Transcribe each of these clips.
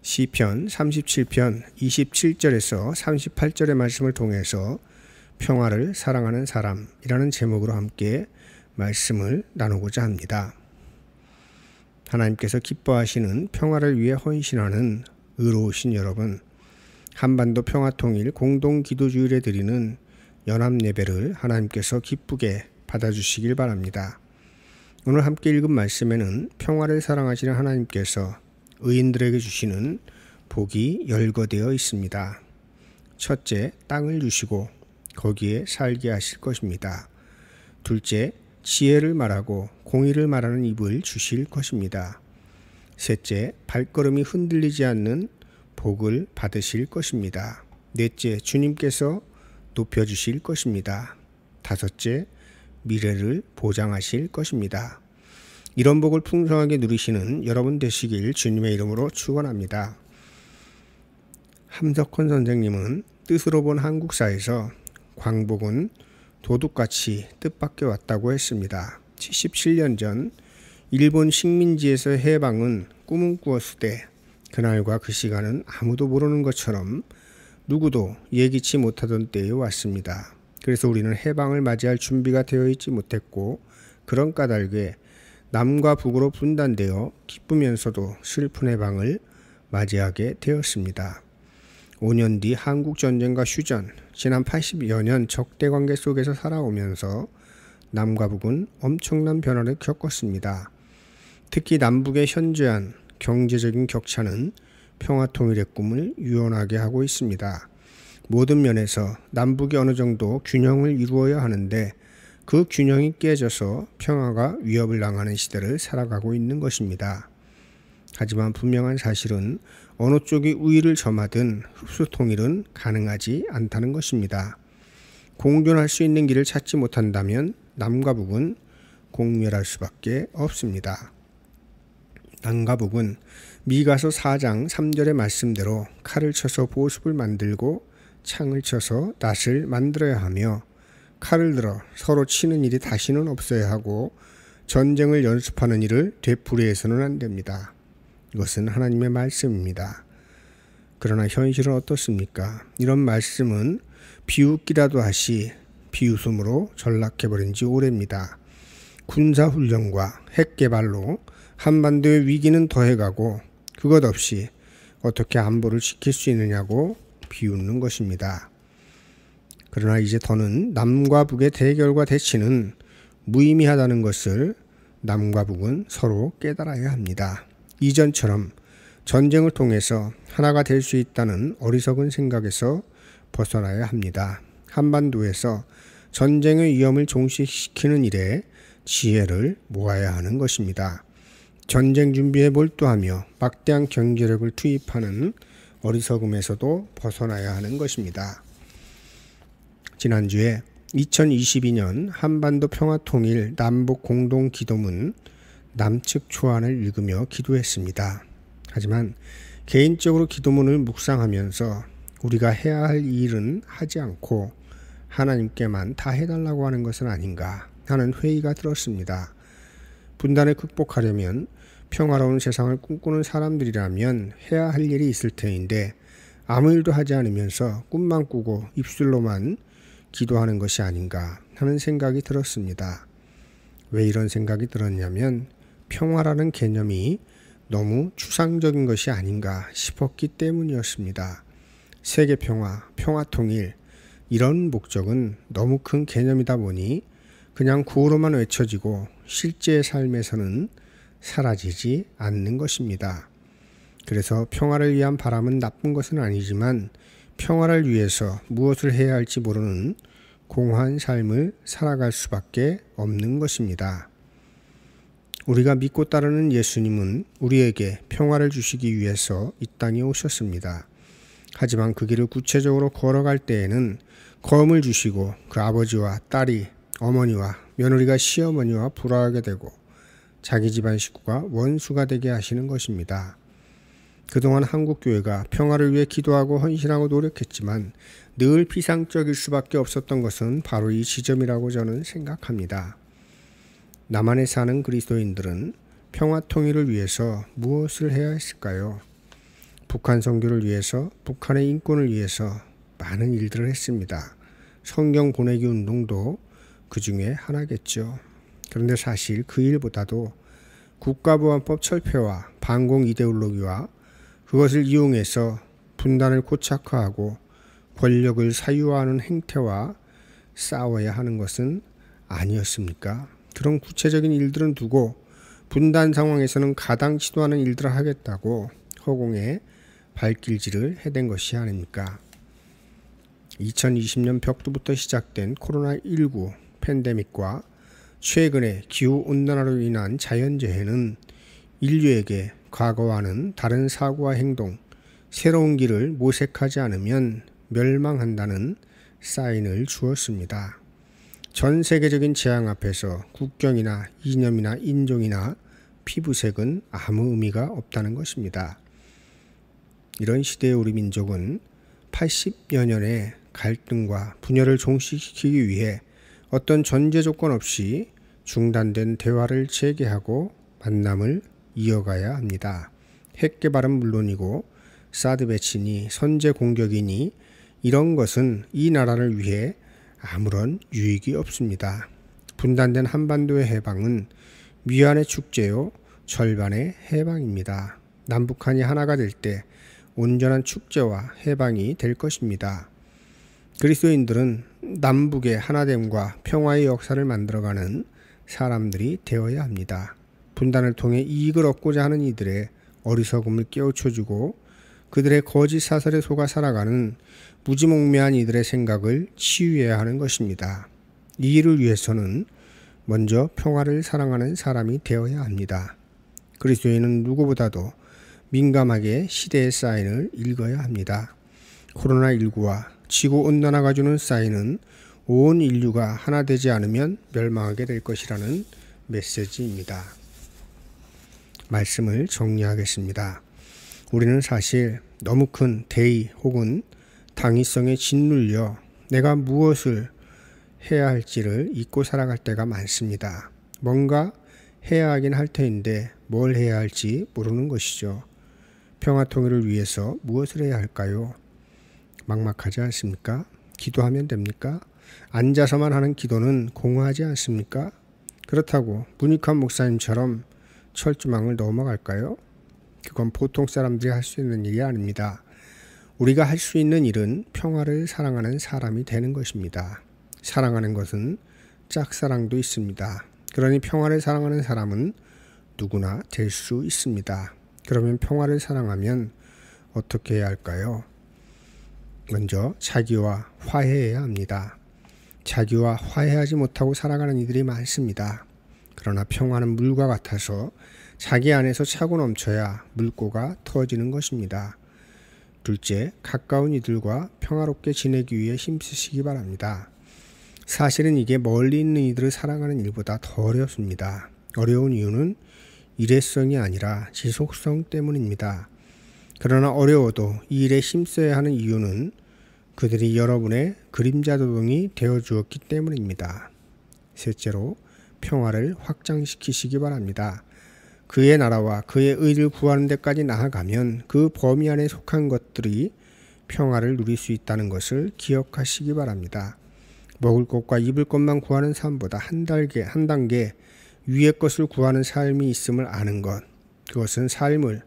시편 37편 27절에서 38절의 말씀을 통해서 평화를 사랑하는 사람이라는 제목으로 함께 말씀을 나누고자 합니다. 하나님께서 기뻐하시는 평화를 위해 헌신하는 의로우신 여러분, 한반도 평화통일 공동기도주일에 드리는 연합예배를 하나님께서 기쁘게 받아주시길 바랍니다. 오늘 함께 읽은 말씀에는 평화를 사랑하시는 하나님께서 의인들에게 주시는 복이 열거되어 있습니다. 첫째, 땅을 주시고 거기에 살게 하실 것입니다. 둘째, 지혜를 말하고 공의를 말하는 입을 주실 것입니다. 셋째, 발걸음이 흔들리지 않는 복을 받으실 것입니다. 넷째, 주님께서 높여주실 것입니다. 다섯째, 미래를 보장하실 것입니다. 이런 복을 풍성하게 누리시는 여러분 되시길 주님의 이름으로 축원합니다. 함석헌 선생님은 뜻으로 본 한국사에서 광복은 도둑같이 뜻밖에 왔다고 했습니다. 77년 전 일본 식민지에서 해방은 꿈은 꾸었으되 그날과 그 시간은 아무도 모르는 것처럼 누구도 예기치 못하던 때에 왔습니다. 그래서 우리는 해방을 맞이할 준비가 되어 있지 못했고, 그런 까닭에 남과 북으로 분단되어 기쁘면서도 슬픈 해방을 맞이하게 되었습니다. 5년 뒤 한국전쟁과 휴전, 지난 80여 년 적대관계 속에서 살아오면서 남과 북은 엄청난 변화를 겪었습니다. 특히 남북의 현저한 경제적인 격차는 평화통일의 꿈을 유연하게 하고 있습니다. 모든 면에서 남북이 어느 정도 균형을 이루어야 하는데 그 균형이 깨져서 평화가 위협을 당하는 시대를 살아가고 있는 것입니다. 하지만 분명한 사실은 어느 쪽이 우위를 점하든 흡수통일은 가능하지 않다는 것입니다. 공존할 수 있는 길을 찾지 못한다면 남과 북은 공멸할 수밖에 없습니다. 남과 북은 미가서 4장 3절의 말씀대로 칼을 쳐서 보습을 만들고 창을 쳐서 낫을 만들어야 하며, 칼을 들어 서로 치는 일이 다시는 없어야 하고 전쟁을 연습하는 일을 되풀이해서는 안 됩니다. 이것은 하나님의 말씀입니다. 그러나 현실은 어떻습니까? 이런 말씀은 비웃기라도 하시 비웃음으로 전락해버린 지 오래입니다. 군사훈련과 핵개발로 한반도의 위기는 더해가고 그것 없이 어떻게 안보를 지킬 수 있느냐고 비웃는 것입니다. 그러나 이제 더는 남과 북의 대결과 대치는 무의미하다는 것을 남과 북은 서로 깨달아야 합니다. 이전처럼 전쟁을 통해서 하나가 될 수 있다는 어리석은 생각에서 벗어나야 합니다. 한반도에서 전쟁의 위험을 종식시키는 일에 지혜를 모아야 하는 것입니다. 전쟁 준비에 몰두하며 막대한 경제력을 투입하는 어리석음에서도 벗어나야 하는 것입니다. 지난주에 2022년 한반도 평화통일 남북 공동기도문 남측 초안을 읽으며 기도했습니다. 하지만 개인적으로 기도문을 묵상하면서 우리가 해야 할 일은 하지 않고 하나님께만 다 해달라고 하는 것은 아닌가 하는 회의가 들었습니다. 분단을 극복하려면 평화로운 세상을 꿈꾸는 사람들이라면 해야 할 일이 있을 터인데 아무 일도 하지 않으면서 꿈만 꾸고 입술로만 기도하는 것이 아닌가 하는 생각이 들었습니다. 왜 이런 생각이 들었냐면 평화라는 개념이 너무 추상적인 것이 아닌가 싶었기 때문이었습니다. 세계평화, 평화통일 이런 목적은 너무 큰 개념이다 보니 그냥 구호로만 외쳐지고 실제의 삶에서는 사라지지 않는 것입니다. 그래서 평화를 위한 바람은 나쁜 것은 아니지만 평화를 위해서 무엇을 해야 할지 모르는 공허한 삶을 살아갈 수밖에 없는 것입니다. 우리가 믿고 따르는 예수님은 우리에게 평화를 주시기 위해서 이 땅에 오셨습니다. 하지만 그 길을 구체적으로 걸어갈 때에는 검을 주시고 그 아버지와 딸이, 어머니와 며느리가 시어머니와 불화하게 되고 자기 집안 식구가 원수가 되게 하시는 것입니다. 그동안 한국교회가 평화를 위해 기도하고 헌신하고 노력했지만 늘 피상적일 수밖에 없었던 것은 바로 이 지점이라고 저는 생각합니다. 남한에 사는 그리스도인들은 평화 통일을 위해서 무엇을 해야 했을까요? 북한 선교를 위해서, 북한의 인권을 위해서 많은 일들을 했습니다. 성경 보내기 운동도 그 중에 하나겠죠. 그런데 사실 그 일보다도 국가보안법 철폐와 반공 이데올로기와 그것을 이용해서 분단을 고착화하고 권력을 사유화하는 행태와 싸워야 하는 것은 아니었습니까? 그런 구체적인 일들은 두고 분단 상황에서는 가당치도 않은 일들을 하겠다고 허공에 발길질을 해댄 것이 아닙니까? 2020년 벽두부터 시작된 코로나19 팬데믹과 최근의 기후온난화로 인한 자연재해는 인류에게 과거와는 다른 사고와 행동, 새로운 길을 모색하지 않으면 멸망한다는 사인을 주었습니다. 전 세계적인 재앙 앞에서 국경이나 이념이나 인종이나 피부색은 아무 의미가 없다는 것입니다. 이런 시대의 우리 민족은 80여 년의 갈등과 분열을 종식시키기 위해 어떤 전제 조건 없이 중단된 대화를 재개하고 만남을 이어가야 합니다. 핵 개발은 물론이고 사드 배치니 선제 공격이니 이런 것은 이 나라를 위해 아무런 유익이 없습니다. 분단된 한반도의 해방은 위안의 축제요 절반의 해방입니다. 남북한이 하나가 될 때 온전한 축제와 해방이 될 것입니다. 그리스도인들은 남북의 하나됨과 평화의 역사를 만들어가는 사람들이 되어야 합니다. 분단을 통해 이익을 얻고자 하는 이들의 어리석음을 깨우쳐주고 그들의 거짓 사설에 속아 살아가는 무지몽매한 이들의 생각을 치유해야 하는 것입니다. 이 일을 위해서는 먼저 평화를 사랑하는 사람이 되어야 합니다. 그리스도인은 누구보다도 민감하게 시대의 사인을 읽어야 합니다. 코로나19와 지구온난화가 주는 사인은 온 인류가 하나 되지 않으면 멸망하게 될 것이라는 메시지입니다. 말씀을 정리하겠습니다. 우리는 사실 너무 큰 대의 혹은 당위성에 짓눌려 내가 무엇을 해야 할지를 잊고 살아갈 때가 많습니다. 뭔가 해야 하긴 할 터인데 뭘 해야 할지 모르는 것이죠. 평화 통일을 위해서 무엇을 해야 할까요? 막막하지 않습니까? 기도하면 됩니까? 앉아서만 하는 기도는 공허하지 않습니까? 그렇다고 문익환 목사님처럼 철조망을 넘어갈까요? 그건 보통 사람들이 할 수 있는 일이 아닙니다. 우리가 할 수 있는 일은 평화를 사랑하는 사람이 되는 것입니다. 사랑하는 것은 짝사랑도 있습니다. 그러니 평화를 사랑하는 사람은 누구나 될 수 있습니다. 그러면 평화를 사랑하면 어떻게 해야 할까요? 먼저 자기와 화해해야 합니다. 자기와 화해하지 못하고 살아가는 이들이 많습니다. 그러나 평화는 물과 같아서 자기 안에서 차고 넘쳐야 물고가 터지는 것입니다. 둘째, 가까운 이들과 평화롭게 지내기 위해 힘쓰시기 바랍니다. 사실은 이게 멀리 있는 이들을 사랑하는 일보다 더 어렵습니다. 어려운 이유는 일회성이 아니라 지속성 때문입니다. 그러나 어려워도 이 일에 힘써야 하는 이유는 그들이 여러분의 그림자 도동이 되어주었기 때문입니다. 셋째로, 평화를 확장시키시기 바랍니다. 그의 나라와 그의 의를 구하는 데까지 나아가면 그 범위 안에 속한 것들이 평화를 누릴 수 있다는 것을 기억하시기 바랍니다. 먹을 것과 입을 것만 구하는 삶보다 한 단계 위의 것을 구하는 삶이 있음을 아는 것, 그것은 삶을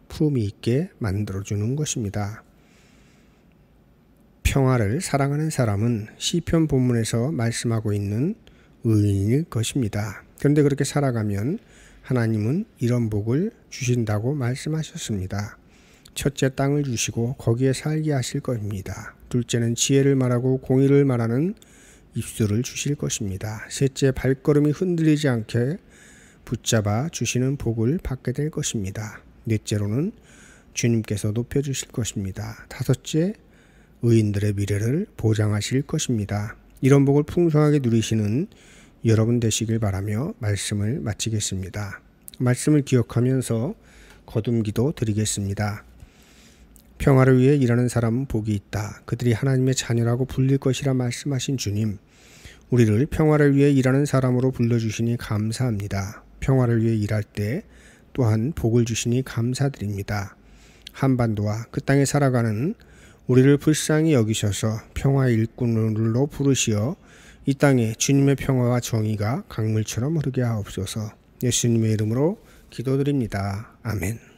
품위 있게 만들어주는 것입니다. 평화를 사랑하는 사람은 시편 본문에서 말씀하고 있는 의인일 것입니다. 그런데 그렇게 살아가면 하나님은 이런 복을 주신다고 말씀하셨습니다. 첫째, 땅을 주시고 거기에 살게 하실 것입니다. 둘째는 지혜를 말하고 공의를 말하는 입술을 주실 것입니다. 셋째, 발걸음이 흔들리지 않게 붙잡아 주시는 복을 받게 될 것입니다. 넷째로는 주님께서 높여주실 것입니다. 다섯째, 의인들의 미래를 보장하실 것입니다. 이런 복을 풍성하게 누리시는 여러분 되시길 바라며 말씀을 마치겠습니다. 말씀을 기억하면서 거듭기도 드리겠습니다. 평화를 위해 일하는 사람은 복이 있다. 그들이 하나님의 자녀라고 불릴 것이라 말씀하신 주님, 우리를 평화를 위해 일하는 사람으로 불러주시니 감사합니다. 평화를 위해 일할 때 또한 복을 주시니 감사드립니다. 한반도와 그 땅에 살아가는 우리를 불쌍히 여기셔서 평화의 일꾼으로 부르시어 이 땅에 주님의 평화와 정의가 강물처럼 흐르게 하옵소서. 예수님의 이름으로 기도드립니다. 아멘.